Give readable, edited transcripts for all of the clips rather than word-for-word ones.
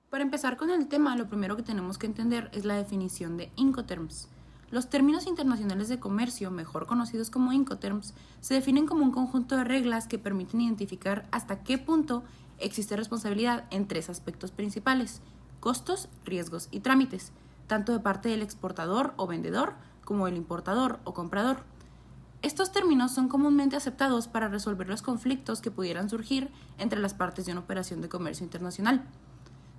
Para empezar con el tema, lo primero que tenemos que entender es la definición de Incoterms. Los términos internacionales de comercio, mejor conocidos como Incoterms, se definen como un conjunto de reglas que permiten identificar hasta qué punto existe responsabilidad en tres aspectos principales: costos, riesgos y trámites, tanto de parte del exportador o vendedor como del importador o comprador. Estos términos son comúnmente aceptados para resolver los conflictos que pudieran surgir entre las partes de una operación de comercio internacional.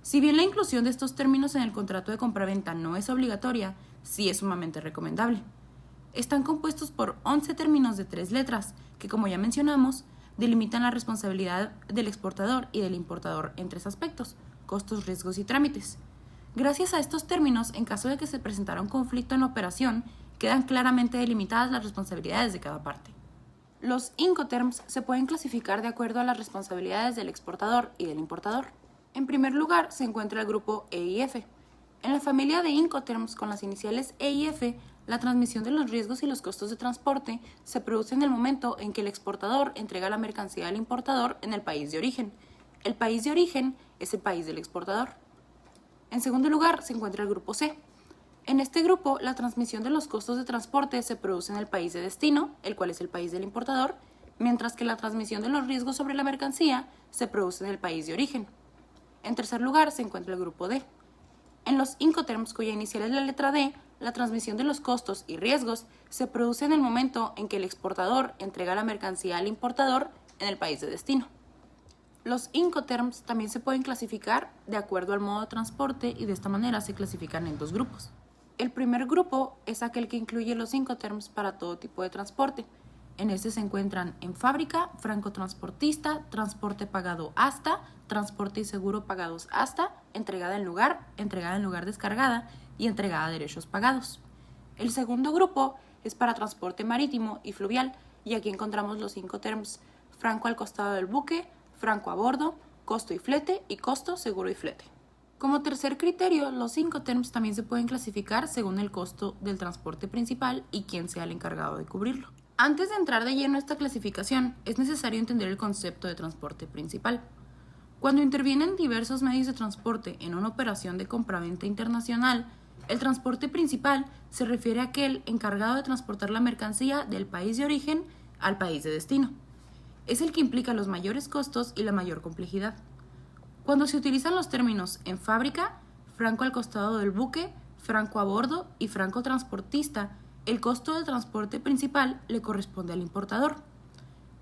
Si bien la inclusión de estos términos en el contrato de compraventa no es obligatoria, sí es sumamente recomendable. Están compuestos por 11 términos de 3 letras, que como ya mencionamos, delimitan la responsabilidad del exportador y del importador en tres aspectos: costos, riesgos y trámites. Gracias a estos términos, en caso de que se presentara un conflicto en la operación, quedan claramente delimitadas las responsabilidades de cada parte. Los Incoterms se pueden clasificar de acuerdo a las responsabilidades del exportador y del importador. En primer lugar se encuentra el grupo E y F. En la familia de Incoterms con las iniciales E y F, la transmisión de los riesgos y los costos de transporte se produce en el momento en que el exportador entrega la mercancía al importador en el país de origen. El país de origen es el país del exportador. En segundo lugar se encuentra el grupo C. En este grupo, la transmisión de los costos de transporte se produce en el país de destino, el cual es el país del importador, mientras que la transmisión de los riesgos sobre la mercancía se produce en el país de origen. En tercer lugar se encuentra el grupo D. En los Incoterms, cuya inicial es la letra D, la transmisión de los costos y riesgos se produce en el momento en que el exportador entrega la mercancía al importador en el país de destino. Los Incoterms también se pueden clasificar de acuerdo al modo de transporte y de esta manera se clasifican en dos grupos. El primer grupo es aquel que incluye los Incoterms para todo tipo de transporte. En este se encuentran en fábrica, francotransportista, transporte pagado hasta, transporte y seguro pagados hasta, entregada en lugar descargada y entregada a derechos pagados. El segundo grupo es para transporte marítimo y fluvial, y aquí encontramos los Incoterms: franco al costado del buque, franco a bordo, costo y flete y costo, seguro y flete. Como tercer criterio, los Incoterms también se pueden clasificar según el costo del transporte principal y quién sea el encargado de cubrirlo. Antes de entrar de lleno a esta clasificación, es necesario entender el concepto de transporte principal. Cuando intervienen diversos medios de transporte en una operación de compraventa internacional, el transporte principal se refiere a aquel encargado de transportar la mercancía del país de origen al país de destino. Es el que implica los mayores costos y la mayor complejidad. Cuando se utilizan los términos en fábrica, franco al costado del buque, franco a bordo y franco transportista, el costo del transporte principal le corresponde al importador.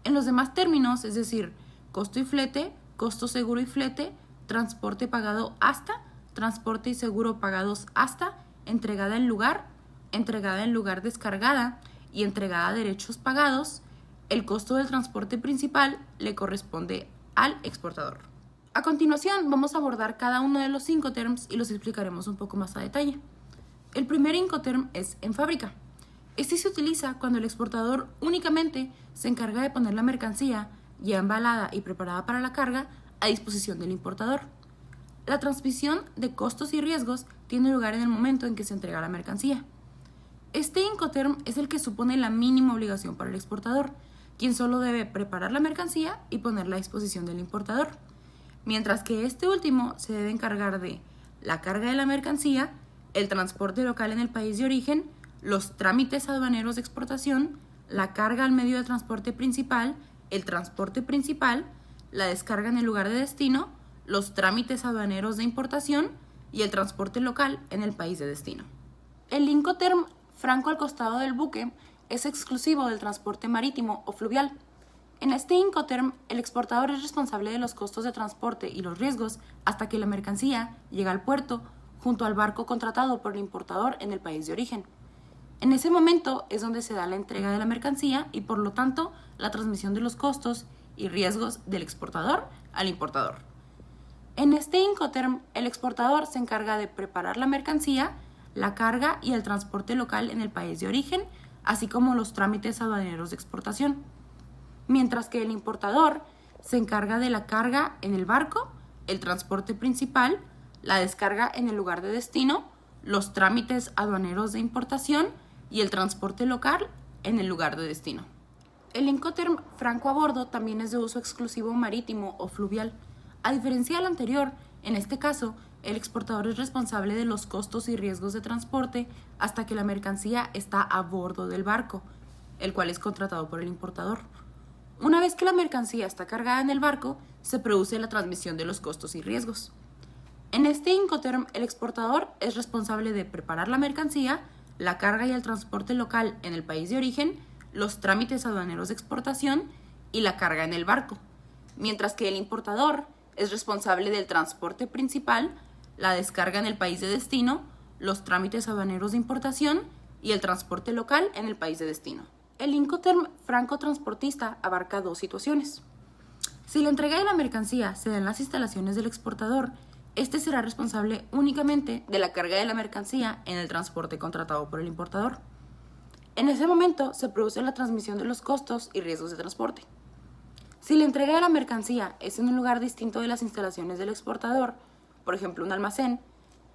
En los demás términos, es decir, costo y flete, costo seguro y flete, transporte pagado hasta, transporte y seguro pagados hasta, entregada en lugar descargada y entregada a derechos pagados, el costo del transporte principal le corresponde al exportador. A continuación, vamos a abordar cada uno de los Incoterms y los explicaremos un poco más a detalle. El primer Incoterm es en fábrica. Este se utiliza cuando el exportador únicamente se encarga de poner la mercancía ya embalada y preparada para la carga a disposición del importador. La transmisión de costos y riesgos tiene lugar en el momento en que se entrega la mercancía. Este Incoterm es el que supone la mínima obligación para el exportador, quien solo debe preparar la mercancía y ponerla a disposición del importador, mientras que este último se debe encargar de la carga de la mercancía, el transporte local en el país de origen, los trámites aduaneros de exportación, la carga al medio de transporte principal, el transporte principal, la descarga en el lugar de destino, los trámites aduaneros de importación y el transporte local en el país de destino. El Incoterm franco al costado del buque es exclusivo del transporte marítimo o fluvial. En este Incoterm, el exportador es responsable de los costos de transporte y los riesgos hasta que la mercancía llega al puerto junto al barco contratado por el importador en el país de origen. En ese momento es donde se da la entrega de la mercancía y por lo tanto la transmisión de los costos y riesgos del exportador al importador. En este Incoterm, el exportador se encarga de preparar la mercancía, la carga y el transporte local en el país de origen, así como los trámites aduaneros de exportación, mientras que el importador se encarga de la carga en el barco, el transporte principal, la descarga en el lugar de destino, los trámites aduaneros de importación y el transporte local en el lugar de destino. El Incoterm franco a bordo también es de uso exclusivo marítimo o fluvial. A diferencia del anterior, en este caso, el exportador es responsable de los costos y riesgos de transporte hasta que la mercancía está a bordo del barco, el cual es contratado por el importador. Una vez que la mercancía está cargada en el barco, se produce la transmisión de los costos y riesgos. En este Incoterm, el exportador es responsable de preparar la mercancía, la carga y el transporte local en el país de origen, los trámites aduaneros de exportación y la carga en el barco, mientras que el importador es responsable del transporte principal, la descarga en el país de destino, los trámites aduaneros de importación y el transporte local en el país de destino. El Incoterm franco-transportista abarca dos situaciones. Si la entrega de la mercancía se da en las instalaciones del exportador, este será responsable únicamente de la carga de la mercancía en el transporte contratado por el importador. En ese momento se produce la transmisión de los costos y riesgos de transporte. Si la entrega de la mercancía es en un lugar distinto de las instalaciones del exportador, por ejemplo un almacén,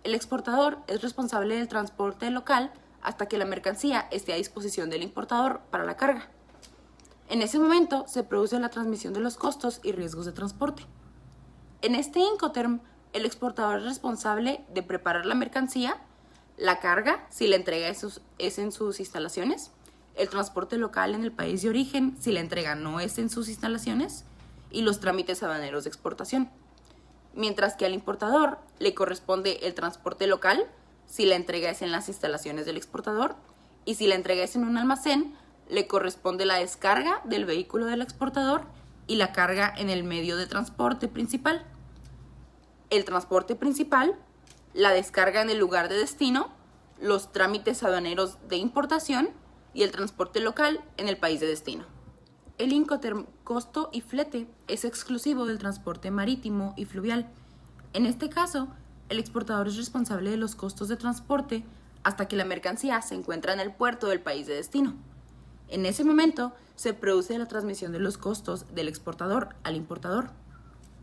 el exportador es responsable del transporte local hasta que la mercancía esté a disposición del importador para la carga. En ese momento se produce la transmisión de los costos y riesgos de transporte. En este Incoterm, el exportador es responsable de preparar la mercancía, la carga, si la entrega es en sus instalaciones, el transporte local en el país de origen, si la entrega no es en sus instalaciones, y los trámites aduaneros de exportación. Mientras que al importador le corresponde el transporte local, si la entrega es en las instalaciones del exportador, y si la entrega es en un almacén, le corresponde la descarga del vehículo del exportador y la carga en el medio de transporte principal. El transporte principal, la descarga en el lugar de destino, los trámites aduaneros de importación y el transporte local en el país de destino. El Incoterm costo y flete es exclusivo del transporte marítimo y fluvial. En este caso, el exportador es responsable de los costos de transporte hasta que la mercancía se encuentra en el puerto del país de destino. En ese momento se produce la transmisión de los costos del exportador al importador.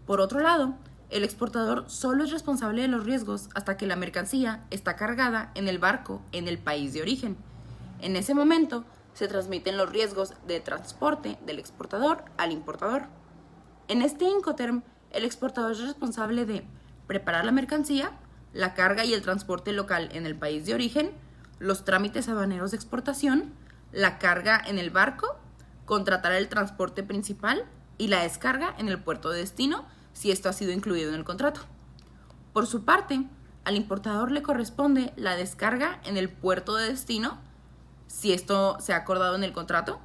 Por otro lado, el exportador solo es responsable de los riesgos hasta que la mercancía está cargada en el barco en el país de origen. En ese momento se transmiten los riesgos de transporte del exportador al importador. En este Incoterm, el exportador es responsable de preparar la mercancía, la carga y el transporte local en el país de origen, los trámites aduaneros de exportación, la carga en el barco, contratar el transporte principal y la descarga en el puerto de destino, si esto ha sido incluido en el contrato. Por su parte, al importador le corresponde la descarga en el puerto de destino, si esto se ha acordado en el contrato,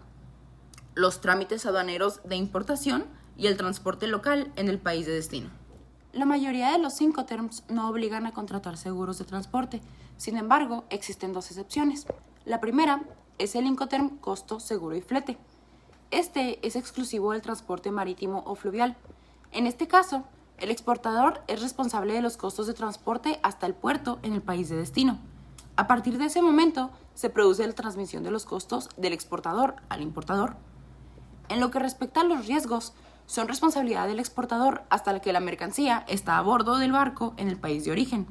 los trámites aduaneros de importación y el transporte local en el país de destino. La mayoría de los Incoterms no obligan a contratar seguros de transporte. Sin embargo, existen dos excepciones. La primera es el Incoterm costo, seguro y flete. Este es exclusivo del transporte marítimo o fluvial. En este caso, el exportador es responsable de los costos de transporte hasta el puerto en el país de destino. A partir de ese momento, se produce la transmisión de los costos del exportador al importador. En lo que respecta a los riesgos, son responsabilidad del exportador hasta que la mercancía está a bordo del barco en el país de origen.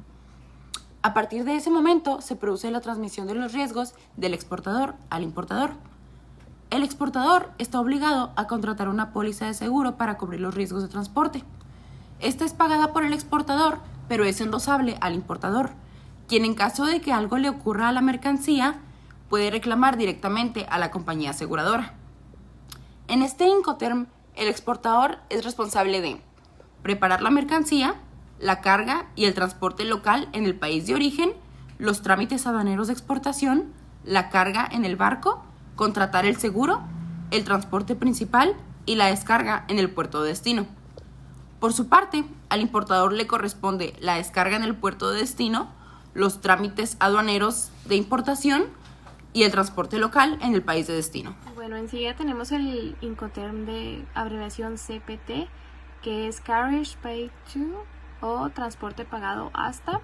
A partir de ese momento, se produce la transmisión de los riesgos del exportador al importador. El exportador está obligado a contratar una póliza de seguro para cubrir los riesgos de transporte. Esta es pagada por el exportador, pero es endosable al importador, quien en caso de que algo le ocurra a la mercancía, puede reclamar directamente a la compañía aseguradora. En este Incoterm, el exportador es responsable de preparar la mercancía, la carga y el transporte local en el país de origen, los trámites aduaneros de exportación, la carga en el barco, contratar el seguro, el transporte principal y la descarga en el puerto de destino. Por su parte, al importador le corresponde la descarga en el puerto de destino, los trámites aduaneros de importación y el transporte local en el país de destino. Bueno, enseguida tenemos el Incoterm de abreviación CPT, que es Carriage Paid To o transporte pagado hasta,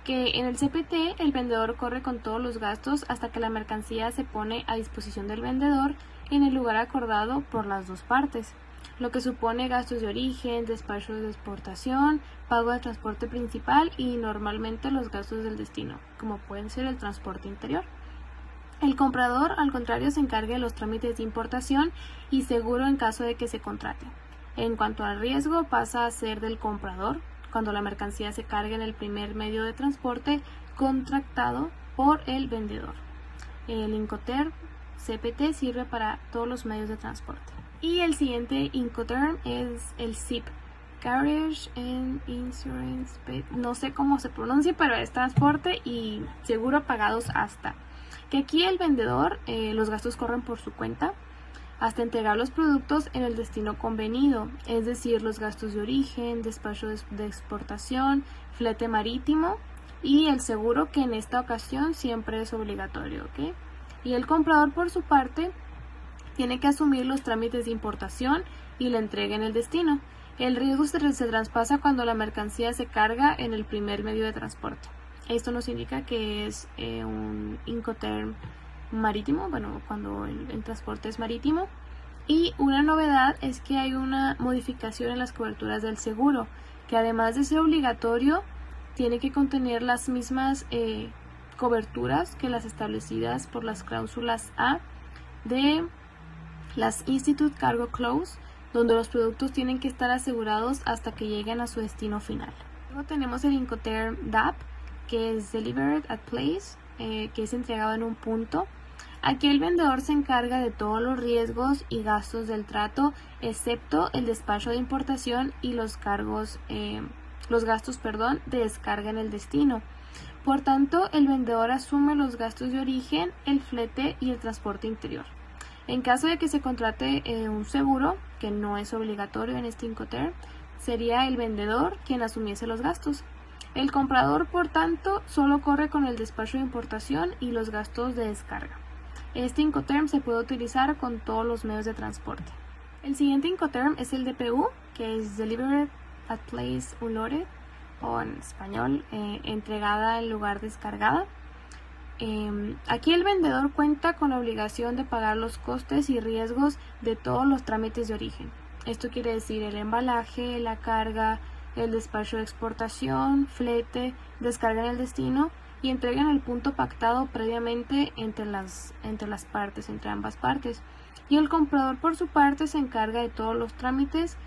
que en el CPT el vendedor corre con todos los gastos hasta que la mercancía se pone a disposición del vendedor en el lugar acordado por las dos partes, lo que supone gastos de origen, despachos de exportación, pago de transporte principal y normalmente los gastos del destino, como pueden ser el transporte interior. El comprador, al contrario, se encarga de los trámites de importación y seguro en caso de que se contrate. En cuanto al riesgo, pasa a ser del comprador cuando la mercancía se carga en el primer medio de transporte contratado por el vendedor. El Incoterm CPT sirve para todos los medios de transporte. Y el siguiente Incoterm es el CIP, Carriage and Insurance, no sé cómo se pronuncia, pero es transporte y seguro pagados hasta. Que aquí el vendedor, los gastos corren por su cuenta hasta entregar los productos en el destino convenido, es decir, los gastos de origen, despacho de exportación, flete marítimo y el seguro, que en esta ocasión siempre es obligatorio, ¿ok? Y el comprador, por su parte, tiene que asumir los trámites de importación y la entrega en el destino. El riesgo se traspasa cuando la mercancía se carga en el primer medio de transporte. Esto nos indica que es un Incoterm marítimo, bueno, cuando el transporte es marítimo. Y una novedad es que hay una modificación en las coberturas del seguro, que además de ser obligatorio, tiene que contener las mismas coberturas que las establecidas por las cláusulas A de las Institute Cargo Clause, donde los productos tienen que estar asegurados hasta que lleguen a su destino final. Luego tenemos el Incoterm DAP, que es Delivered at Place, que es entregado en un punto. Aquí el vendedor se encarga de todos los riesgos y gastos del trato, excepto el despacho de importación y los gastos de descarga en el destino. Por tanto, el vendedor asume los gastos de origen, el flete y el transporte interior. En caso de que se contrate un seguro, que no es obligatorio en este Incoterm, sería el vendedor quien asumiese los gastos. El comprador, por tanto, solo corre con el despacho de importación y los gastos de descarga. Este Incoterm se puede utilizar con todos los medios de transporte. El siguiente Incoterm es el DPU, que es Delivered at Place Unloaded, o en español, entregada en lugar descargada. Aquí el vendedor cuenta con la obligación de pagar los costes y riesgos de todos los trámites de origen. Esto quiere decir el embalaje, la carga, el despacho de exportación, flete, descarga en el destino y entrega en el punto pactado previamente entre ambas partes. Y el comprador, por su parte, se encarga de todos los trámites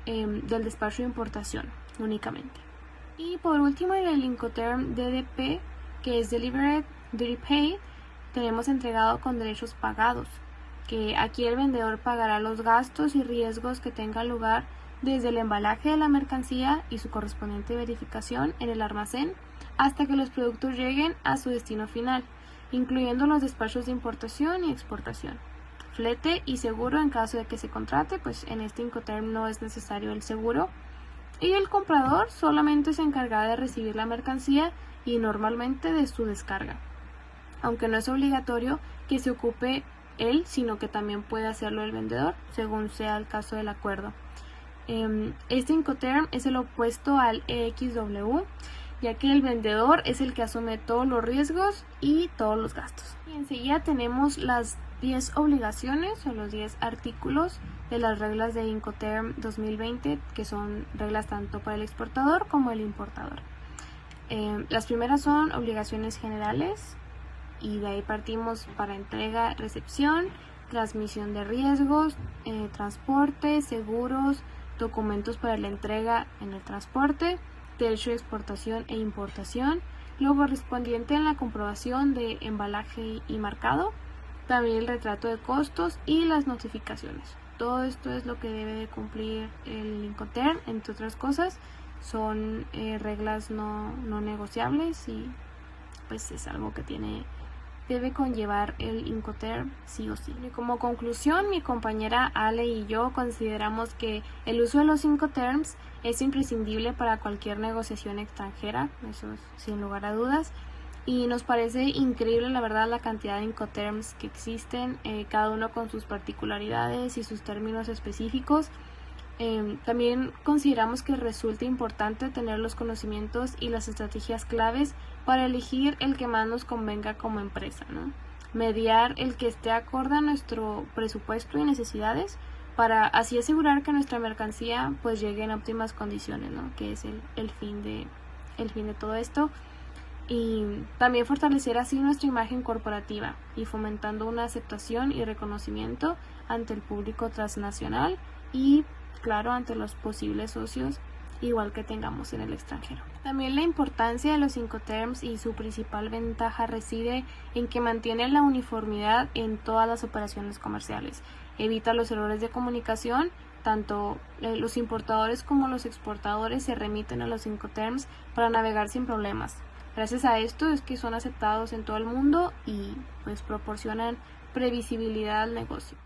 del despacho de importación únicamente. Y por último, en el Incoterm DDP, que es Delivered Duty Paid, tenemos entregado con derechos pagados, que aquí el vendedor pagará los gastos y riesgos que tengan lugar desde el embalaje de la mercancía y su correspondiente verificación en el almacén hasta que los productos lleguen a su destino final, incluyendo los despachos de importación y exportación, flete y seguro en caso de que se contrate, pues en este Incoterm no es necesario el seguro, y el comprador solamente se encargará de recibir la mercancía y normalmente de su descarga, aunque no es obligatorio que se ocupe él, sino que también puede hacerlo el vendedor, según sea el caso del acuerdo. Este Incoterm es el opuesto al EXW, ya que el vendedor es el que asume todos los riesgos y todos los gastos. Y enseguida tenemos las 10 obligaciones o los 10 artículos de las reglas de Incoterm 2020, que son reglas tanto para el exportador como el importador. Las primeras son obligaciones generales, y de ahí partimos para entrega, recepción, transmisión de riesgos, transporte, seguros, documentos para la entrega en el transporte, derecho de exportación e importación, lo correspondiente en la comprobación de embalaje y marcado, también el retrato de costos y las notificaciones. Todo esto es lo que debe de cumplir el Incoterm, entre otras cosas. Son reglas no negociables y pues es algo que debe conllevar el Incoterm sí o sí. Y como conclusión, mi compañera Ale y yo consideramos que el uso de los Incoterms es imprescindible para cualquier negociación extranjera, eso es sin lugar a dudas, y nos parece increíble la verdad la cantidad de Incoterms que existen, cada uno con sus particularidades y sus términos específicos. También consideramos que resulta importante tener los conocimientos y las estrategias claves para elegir el que más nos convenga como empresa, ¿no? Mediar el que esté acorde a nuestro presupuesto y necesidades para así asegurar que nuestra mercancía pues llegue en óptimas condiciones, ¿no? Que es el fin de todo esto. Y también fortalecer así nuestra imagen corporativa y fomentando una aceptación y reconocimiento ante el público transnacional y claro ante los posibles socios, igual que tengamos en el extranjero. También la importancia de los Incoterms y su principal ventaja reside en que mantiene la uniformidad en todas las operaciones comerciales, evita los errores de comunicación. Tanto los importadores como los exportadores se remiten a los Incoterms para navegar sin problemas. Gracias a esto es que son aceptados en todo el mundo y pues proporcionan previsibilidad al negocio.